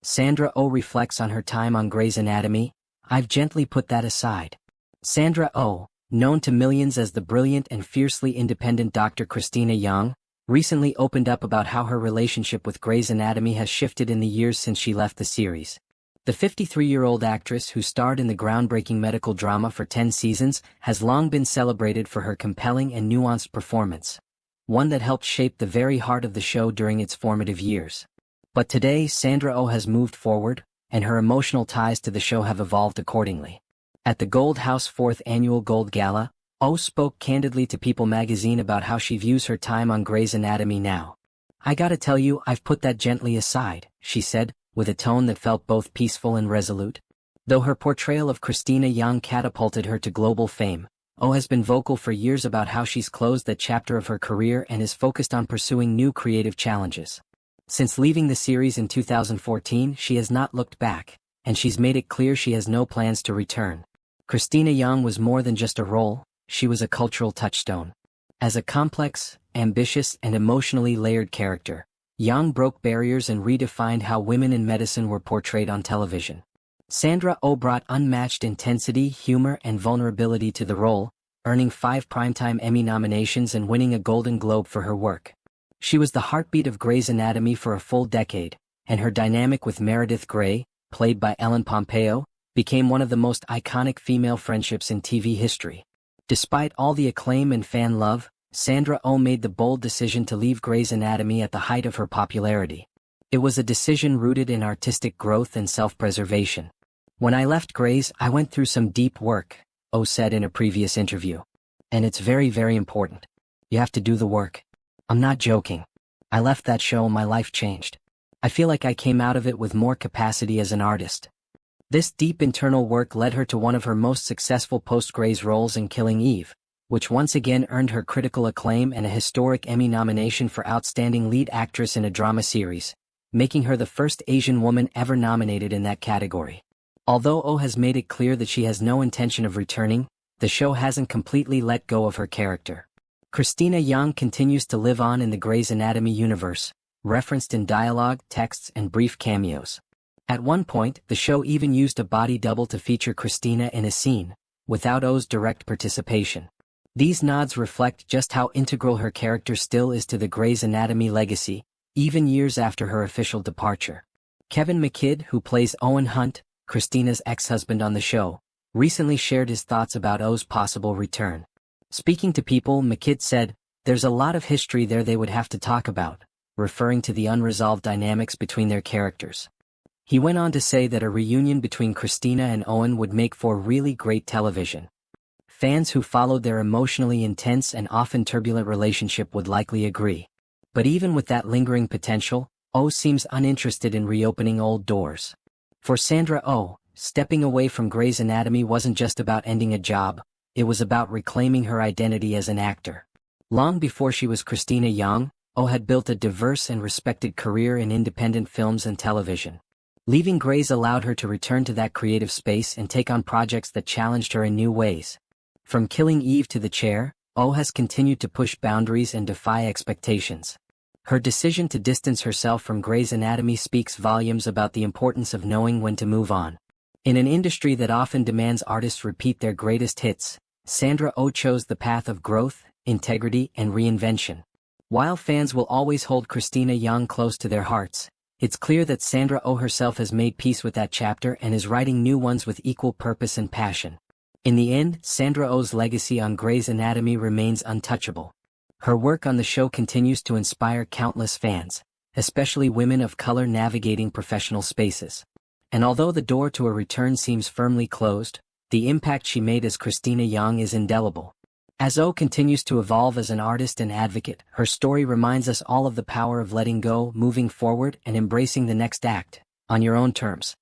Sandra Oh reflects on her time on Grey's Anatomy. "I've gently put that aside." Sandra Oh, known to millions as the brilliant and fiercely independent Dr. Cristina Yang, recently opened up about how her relationship with Grey's Anatomy has shifted in the years since she left the series. The 53-year-old actress who starred in the groundbreaking medical drama for 10 seasons has long been celebrated for her compelling and nuanced performance, one that helped shape the very heart of the show during its formative years. But today, Sandra Oh has moved forward, and her emotional ties to the show have evolved accordingly. At the Gold House 4th Annual Gold Gala, Oh spoke candidly to People magazine about how she views her time on Grey's Anatomy now. "I gotta tell you, I've put that gently aside," she said, with a tone that felt both peaceful and resolute. Though her portrayal of Cristina Yang catapulted her to global fame, Oh has been vocal for years about how she's closed that chapter of her career and is focused on pursuing new creative challenges. Since leaving the series in 2014, she has not looked back, and she's made it clear she has no plans to return. Cristina Yang was more than just a role, she was a cultural touchstone. As a complex, ambitious, and emotionally layered character, Yang broke barriers and redefined how women in medicine were portrayed on television. Sandra Oh brought unmatched intensity, humor, and vulnerability to the role, earning 5 Primetime Emmy nominations and winning a Golden Globe for her work. She was the heartbeat of Grey's Anatomy for a full decade, and her dynamic with Meredith Grey, played by Ellen Pompeo, became one of the most iconic female friendships in TV history. Despite all the acclaim and fan love, Sandra Oh made the bold decision to leave Grey's Anatomy at the height of her popularity. It was a decision rooted in artistic growth and self-preservation. "When I left Grey's, I went through some deep work," Oh said in a previous interview. "And it's very, very important. You have to do the work. I'm not joking. I left that show and my life changed. I feel like I came out of it with more capacity as an artist." This deep internal work led her to one of her most successful post-Grey's roles in Killing Eve, which once again earned her critical acclaim and a historic Emmy nomination for Outstanding Lead Actress in a Drama Series, making her the first Asian woman ever nominated in that category. Although Oh has made it clear that she has no intention of returning, the show hasn't completely let go of her character. Cristina Yang continues to live on in the Grey's Anatomy universe, referenced in dialogue, texts, and brief cameos. At one point, the show even used a body double to feature Cristina in a scene, without Oh's direct participation. These nods reflect just how integral her character still is to the Grey's Anatomy legacy, even years after her official departure. Kevin McKidd, who plays Owen Hunt, Christina's ex-husband on the show, recently shared his thoughts about Oh's possible return. Speaking to People, McKidd said, "There's a lot of history there they would have to talk about," referring to the unresolved dynamics between their characters. He went on to say that a reunion between Cristina and Owen would make for really great television. Fans who followed their emotionally intense and often turbulent relationship would likely agree. But even with that lingering potential, Oh seems uninterested in reopening old doors. For Sandra Oh, stepping away from Grey's Anatomy wasn't just about ending a job, it was about reclaiming her identity as an actor. Long before she was Cristina Yang, Oh had built a diverse and respected career in independent films and television. Leaving Grey's allowed her to return to that creative space and take on projects that challenged her in new ways. From Killing Eve to The Chair, Oh has continued to push boundaries and defy expectations. Her decision to distance herself from Grey's Anatomy speaks volumes about the importance of knowing when to move on. In an industry that often demands artists repeat their greatest hits, Sandra Oh chose the path of growth, integrity, and reinvention. While fans will always hold Cristina Yang close to their hearts, it's clear that Sandra Oh herself has made peace with that chapter and is writing new ones with equal purpose and passion. In the end, Sandra Oh's legacy on Grey's Anatomy remains untouchable. Her work on the show continues to inspire countless fans, especially women of color navigating professional spaces. And although the door to a return seems firmly closed, the impact she made as Cristina Yang is indelible. As Oh continues to evolve as an artist and advocate, her story reminds us all of the power of letting go, moving forward, and embracing the next act, on your own terms.